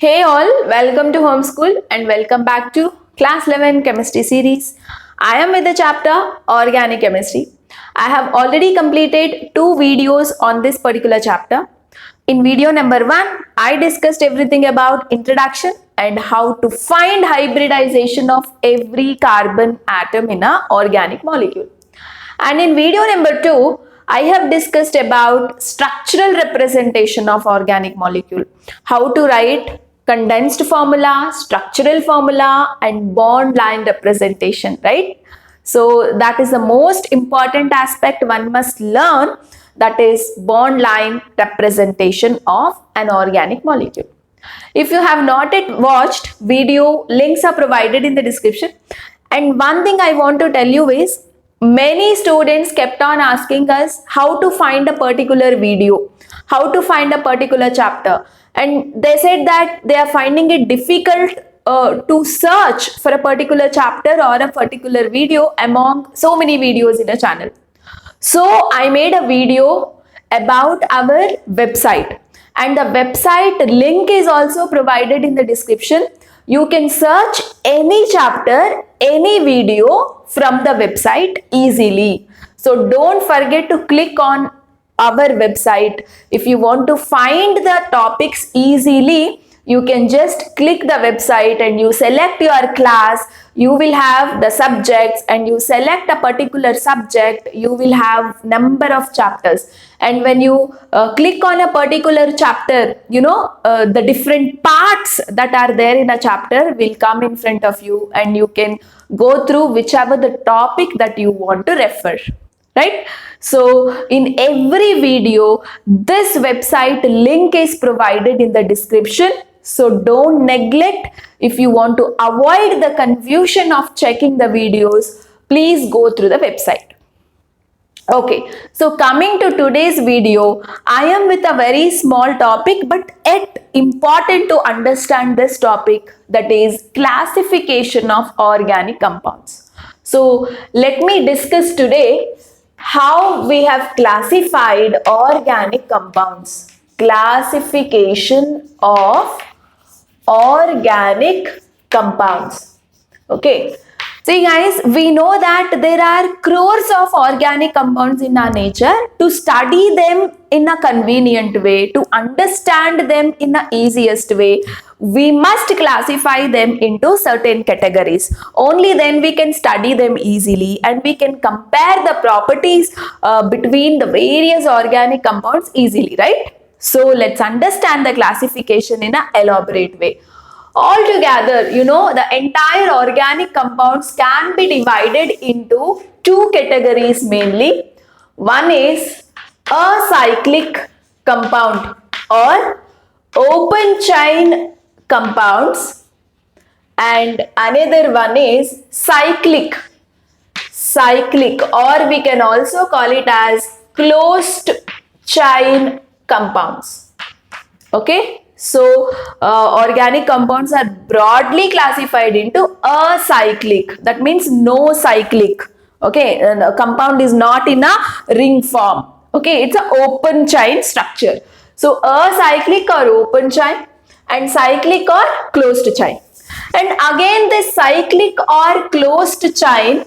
Hey all, welcome to Homeschool and welcome back to Class 11 Chemistry series. I am with the chapter Organic Chemistry. I have already completed 2 videos on this particular chapter. In video number 1, I discussed everything about introduction and how to find hybridization of every carbon atom in an organic molecule. And in video number 2, I have discussed about structural representation of organic molecule, how to write condensed formula, structural formula and bond line representation, right? So that is the most important aspect one must learn, that is bond line representation of an organic molecule. If you have not yet watched video, links are provided in the description. And one thing I want to tell you is, many students kept on asking us how to find a particular video, how to find a particular chapter, and they said that they are finding it difficult to search for a particular chapter or a particular video among so many videos in a channel. So I made a video about our website, and the website link is also provided in the description. You can search any chapter, any video from the website easily. So don't forget to click on our website. If you want to find the topics easily, you can just click the website and you select your class. You will have the subjects and you select a particular subject. You will have number of chapters, and when you click on a particular chapter, the different parts that are there in a chapter will come in front of you, and you can go through whichever the topic that you want to refer, right? So in every video, this website link is provided in the description. So don't neglect. If you want to avoid the confusion of checking the videos, please go through the website. Okay, so coming to today's video, I am with a very small topic, but yet important to understand this topic, that is classification of organic compounds. So let me discuss today how we have classified organic compounds. Classification of organic compounds. Okay. See guys, we know that there are crores of organic compounds in our nature. To study them in a convenient way, to understand them in the easiest way, we must classify them into certain categories. Only then we can study them easily and we can compare the properties between the various organic compounds easily, right? So let's understand the classification in an elaborate way. Altogether, the entire organic compounds can be divided into 2 categories mainly. One is acyclic compound or open chain compounds, and another one is cyclic, or we can also call it as closed chain compounds. Okay. So, organic compounds are broadly classified into acyclic. That means no cyclic. Okay, and a compound is not in a ring form. Okay, it's an open chain structure. So, acyclic or open chain, and cyclic or closed chain. And again, this cyclic or closed chain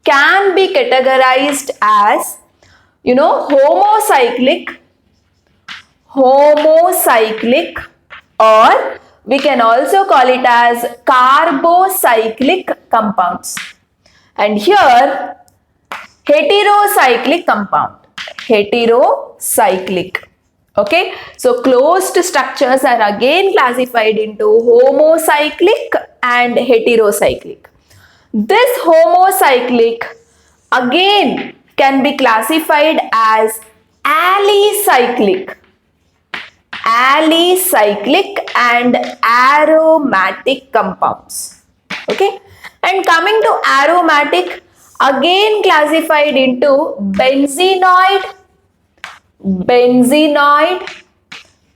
can be categorized as, homocyclic, or we can also call it as carbocyclic compounds. And here, heterocyclic compound, heterocyclic. Okay, so closed structures are again classified into homocyclic and heterocyclic. This homocyclic again can be classified as alicyclic and aromatic compounds. Okay, and coming to aromatic, again classified into benzenoid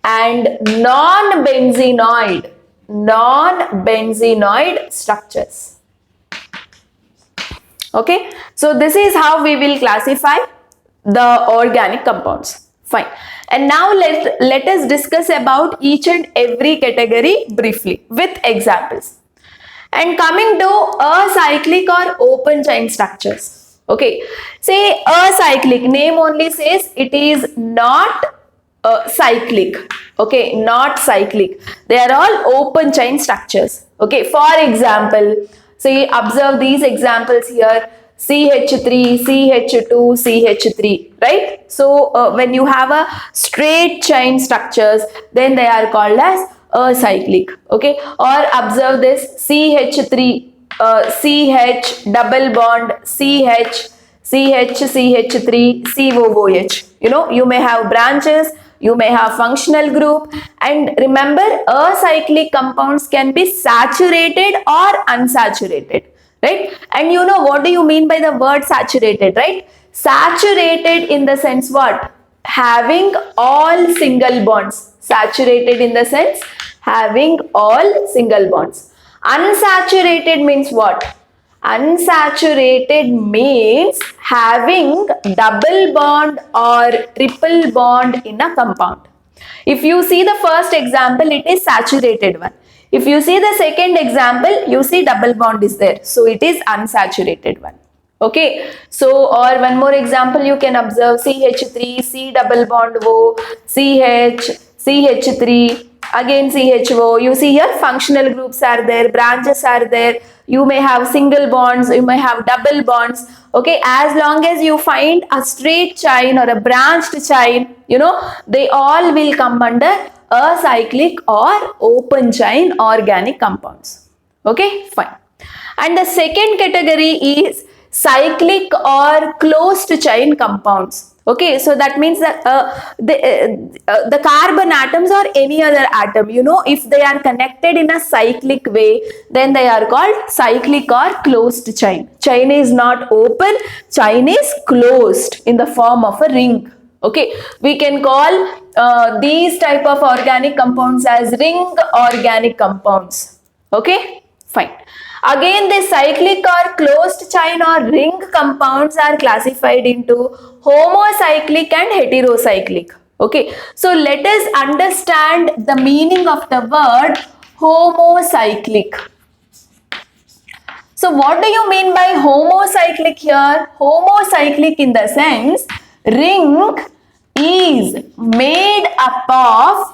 and non-benzenoid structures. Okay, so this is how we will classify the organic compounds. Fine. And now let us discuss about each and every category briefly with examples. And coming to acyclic or open chain structures. Okay. Say acyclic, name only says it is not cyclic. Okay, not cyclic. They are all open chain structures. Okay, for example, say observe these examples here. CH3, CH2, CH3, right? So when you have a straight chain structures, then they are called as acyclic. Okay, or observe this CH3, CH double bond, CH, CH3, COOH. You know, you may have branches, you may have functional group, and remember acyclic compounds can be saturated or unsaturated. Right? And you know what do you mean by the word saturated, right? Saturated in the sense what? Having all single bonds. Saturated in the sense having all single bonds. Unsaturated means what? Unsaturated means having double bond or triple bond in a compound. If you see the first example, it is saturated one. If you see the second example, you see double bond is there. So it is unsaturated one. Okay. So, or one more example you can observe CH3, C double bond O, CH, CH3, again CHO. You see here functional groups are there, branches are there. You may have single bonds, you may have double bonds. Okay, as long as you find a straight chain or a branched chain, you know, they all will come under acyclic or open chain organic compounds. Okay, fine. And the second category is cyclic or closed chain compounds. Okay, so that means that the carbon atoms or any other atom, you know, if they are connected in a cyclic way, then they are called cyclic or closed chain. Chain is not open, chain is closed in the form of a ring. Okay, we can call these type of organic compounds as ring organic compounds. Okay, fine. Again, the cyclic or closed chain or ring compounds are classified into homocyclic and heterocyclic. Okay, so let us understand the meaning of the word homocyclic. So what do you mean by homocyclic here? Homocyclic in the sense ring is made up of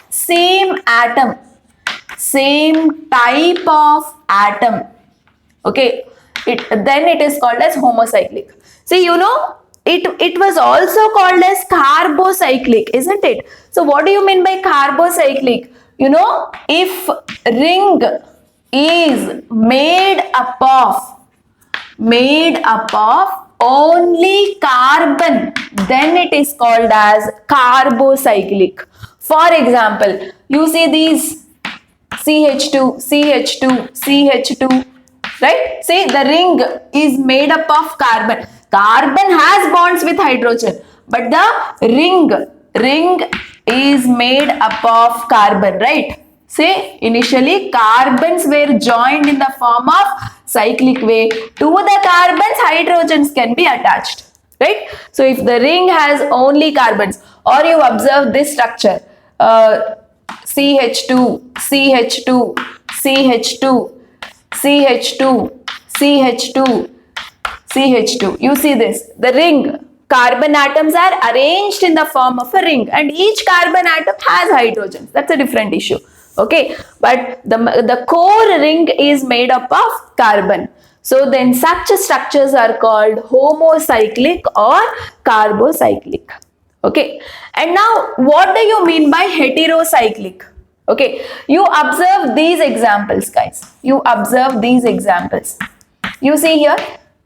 same atom, same type of atom. Okay, then it is called as homocyclic. See, you know, it was also called as carbocyclic, isn't it? So what do you mean by carbocyclic? You know, if ring is made up of only carbon, then it is called as carbocyclic. For example, you see these CH2, CH2, CH2, right? See, the ring is made up of carbon. Carbon has bonds with hydrogen, but the ring is made up of carbon, right? Say, initially carbons were joined in the form of cyclic way. To the carbons, hydrogens can be attached, right? So, if the ring has only carbons, or you observe this structure, CH2, CH2, CH2, CH2, CH2, CH2. You see this, the ring. Carbon atoms are arranged in the form of a ring and each carbon atom has hydrogens. That's a different issue. Okay, but the core ring is made up of carbon. So then such structures are called homocyclic or carbocyclic. Okay, and now what do you mean by heterocyclic? Okay, you observe these examples, guys. You observe these examples. You see here,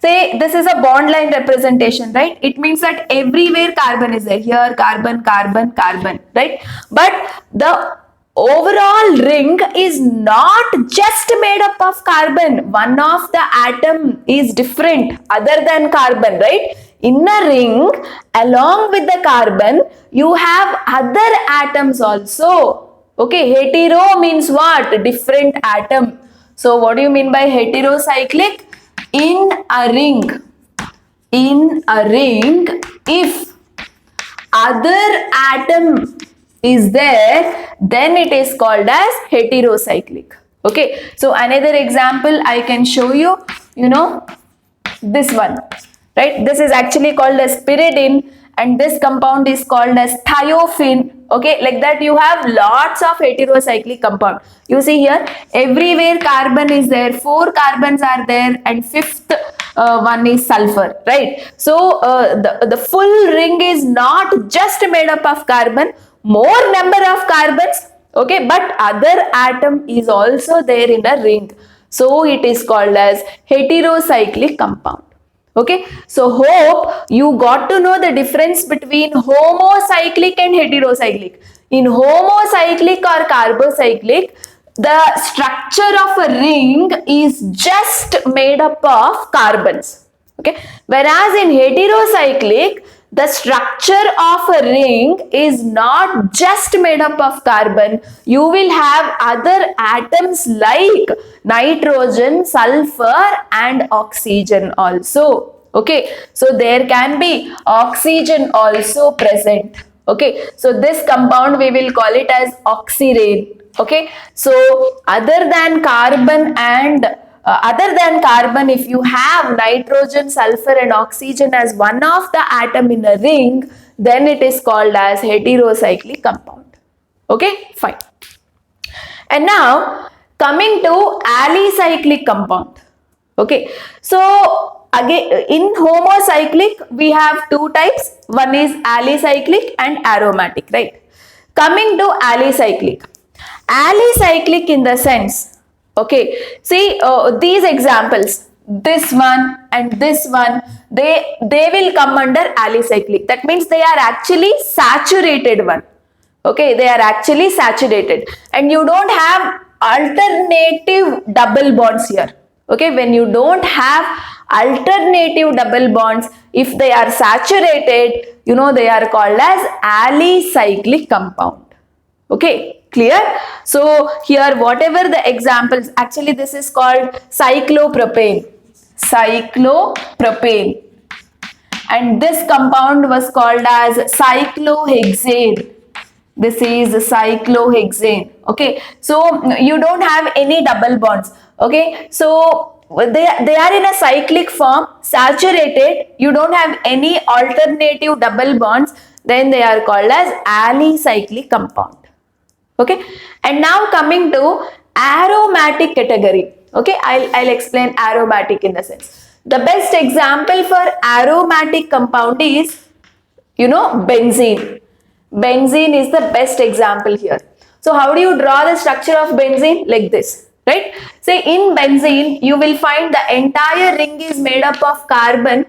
say this is a bond line representation, right? It means that everywhere carbon is there. Here carbon, carbon, carbon, right? But the overall ring is not just made up of carbon. One of the atom is different other than carbon, right? In a ring, along with the carbon, you have other atoms also. Okay, hetero means what? Different atom. So what do you mean by heterocyclic? In a ring, if other atom is there, then it is called as heterocyclic. Okay, so another example I can show you, this one, right? This is actually called as pyridine, and this compound is called as thiophene. Okay, like that you have lots of heterocyclic compound. You see here, everywhere carbon is there, 4 carbons are there, and 5th one is sulfur, right? So the full ring is not just made up of carbon, more number of carbons, okay, but other atom is also there in a ring. So it is called as heterocyclic compound. Okay, so hope you got to know the difference between homocyclic and heterocyclic. In homocyclic or carbocyclic, the structure of a ring is just made up of carbons. Okay, whereas in heterocyclic, the structure of a ring is not just made up of carbon. You will have other atoms like nitrogen, sulfur, and oxygen also. Okay, so there can be oxygen also present. Okay, so this compound we will call it as oxirane. Okay, so other than carbon, if you have nitrogen, sulfur, and oxygen as one of the atom in a ring, then it is called as heterocyclic compound. Okay, fine. And now coming to alicyclic compound. Okay, so again in homocyclic we have 2 types. One is alicyclic and aromatic, right? Coming to alicyclic. Alicyclic in the sense, okay, see these examples, this one and this one, they will come under alicyclic. That means they are actually saturated one. Okay, they are actually saturated, and you don't have alternative double bonds here. Okay, when you don't have alternative double bonds, if they are saturated, they are called as alicyclic compound. Okay, clear? So here whatever the examples, actually this is called cyclopropane. Cyclopropane. And this compound was called as cyclohexane. This is cyclohexane. Okay, so you don't have any double bonds. Okay, so they are in a cyclic form, saturated, you don't have any alternative double bonds, then they are called as alicyclic compound. Okay, and now coming to aromatic category. Okay, I'll explain aromatic in the sense. The best example for aromatic compound is, benzene. Benzene is the best example here. So how do you draw the structure of benzene? Like this, right? Say in benzene, you will find the entire ring is made up of carbon.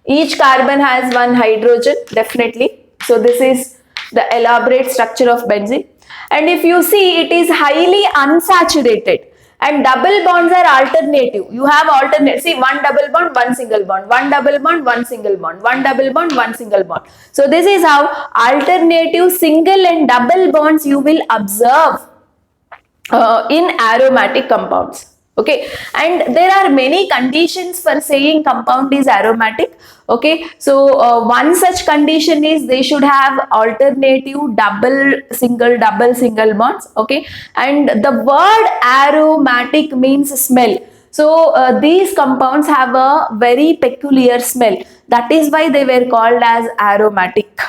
Each carbon has 1 hydrogen, definitely. So this is the elaborate structure of benzene. And if you see, it is highly unsaturated. And double bonds are alternative. You have alternate. See, 1 double bond, 1 single bond, 1 double bond, 1 single bond, 1 double bond, 1 single bond. So this is how alternative single and double bonds you will observe in aromatic compounds. Okay, and there are many conditions for saying compound is aromatic. Okay, so one such condition is they should have alternative double single bonds. Okay, and the word aromatic means smell. So these compounds have a very peculiar smell. That is why they were called as aromatic.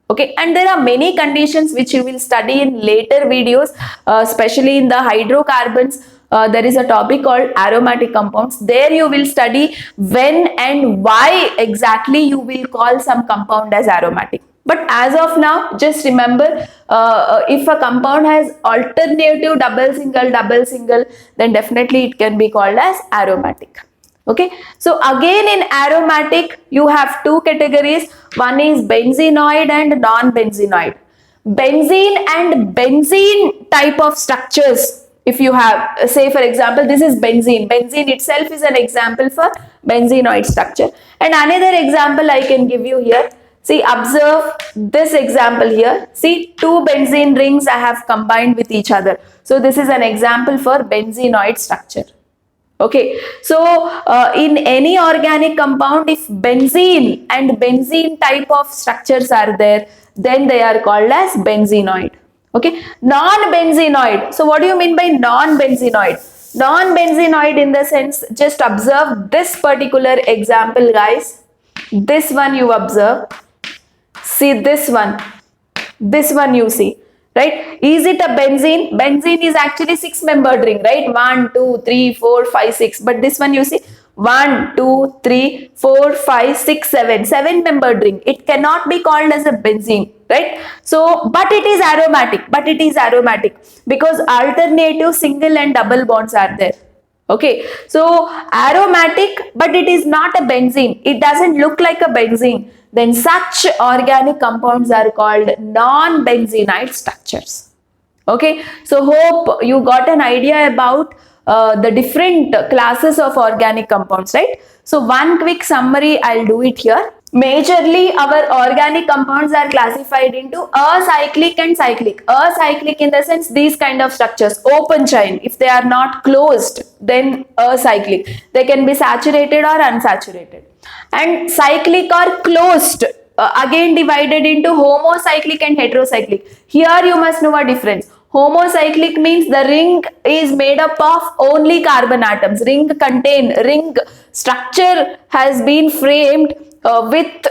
Okay, and there are many conditions which you will study in later videos, especially in the hydrocarbons. There is a topic called aromatic compounds. There you will study when and why exactly you will call some compound as aromatic. But as of now, just remember, if a compound has alternative double single, then definitely it can be called as aromatic. Okay, so again in aromatic you have 2 categories. One is benzenoid and non-benzenoid. Benzene and benzene type of structures. If you have, say for example, this is benzene. Benzene itself is an example for benzenoid structure. And another example I can give you here. See, observe this example here. See, 2 benzene rings I have combined with each other. So this is an example for benzenoid structure. Okay, so in any organic compound, if benzene and benzene type of structures are there, then they are called as benzenoid. Okay, non-benzenoid. So what do you mean by non-benzenoid? Non-benzenoid in the sense, just observe this particular example, guys. This one you observe. See this one. This one you see, right? Is it a benzene? Benzene is actually 6-membered ring, right? 1, 2, 3, 4, 5, 6. But this one you see 1, 2, 3, 4, 5, 6, 7. 7-membered ring. It cannot be called as a benzene, right? So, but it is aromatic. But it is aromatic because alternative single and double bonds are there. Okay, so aromatic, but it is not a benzene. It doesn't look like a benzene. Then such organic compounds are called non-benzenoid structures. Okay, so hope you got an idea about the different classes of organic compounds, right? So one quick summary, I'll do it here. Majorly, our organic compounds are classified into acyclic and cyclic. Acyclic in the sense these kind of structures, open chain. If they are not closed, then acyclic. They can be saturated or unsaturated. And cyclic or closed, again divided into homocyclic and heterocyclic. Here you must know a difference. Homocyclic means the ring is made up of only carbon atoms. Ring structure has been framed with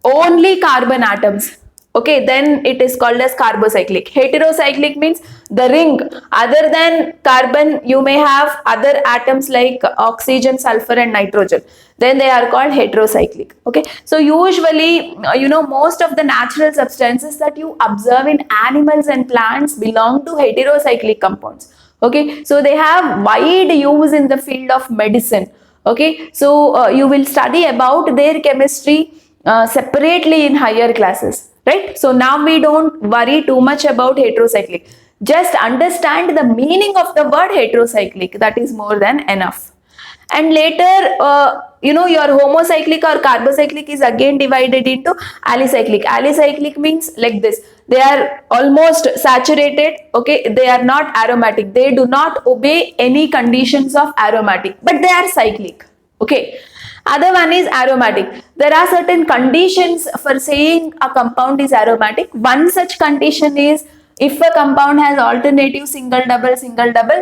only carbon atoms. Okay, then it is called as carbocyclic. Heterocyclic means the ring, other than carbon, you may have other atoms like oxygen, sulfur and nitrogen. Then they are called heterocyclic. Okay, so usually, most of the natural substances that you observe in animals and plants belong to heterocyclic compounds. Okay, so they have wide use in the field of medicine. Okay, so you will study about their chemistry separately in higher classes, right? So now we don't worry too much about heterocyclic. Just understand the meaning of the word heterocyclic. That is more than enough. And later, your homocyclic or carbocyclic is again divided into alicyclic. Alicyclic means like this. They are almost saturated. Okay, they are not aromatic. They do not obey any conditions of aromatic, but they are cyclic. Okay. Other one is aromatic. There are certain conditions for saying a compound is aromatic. One such condition is if a compound has alternative single double,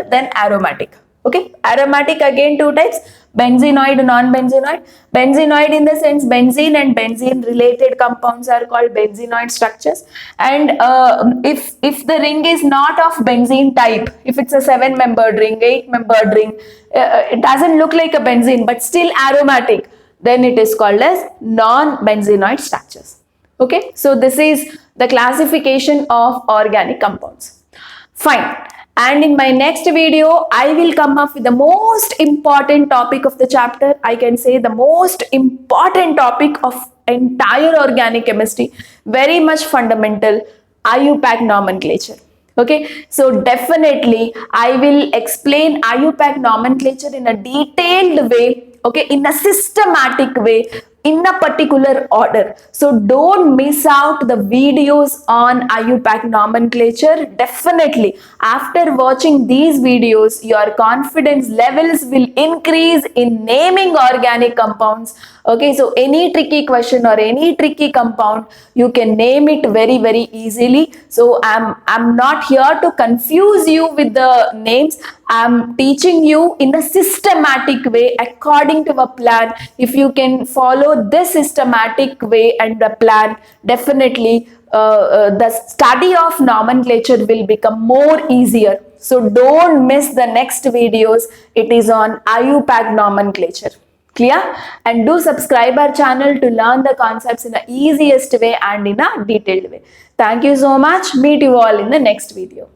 then aromatic. Okay, aromatic again two types, benzenoid, non-benzenoid. Benzenoid in the sense benzene and benzene related compounds are called benzenoid structures. And if the ring is not of benzene type, if it's a 7-membered ring, 8-membered ring, it doesn't look like a benzene but still aromatic, then it is called as non-benzenoid structures. Okay, so this is the classification of organic compounds. Fine. And in my next video, I will come up with the most important topic of the chapter. I can say the most important topic of entire organic chemistry, very much fundamental, IUPAC nomenclature. Okay, so definitely I will explain IUPAC nomenclature in a detailed way, okay, in a systematic way, in a particular order. So don't miss out the videos on IUPAC nomenclature. Definitely after watching these videos, your confidence levels will increase in naming organic compounds. Okay, so any tricky question or any tricky compound, you can name it very, very easily. So I'm not here to confuse you with the names. I'm teaching you in a systematic way according to a plan. If you can follow this systematic way and the plan, definitely the study of nomenclature will become more easier. So don't miss the next videos. It is on IUPAC nomenclature. Clear? And do subscribe our channel to learn the concepts in the easiest way and in a detailed way. Thank you so much. Meet you all in the next video.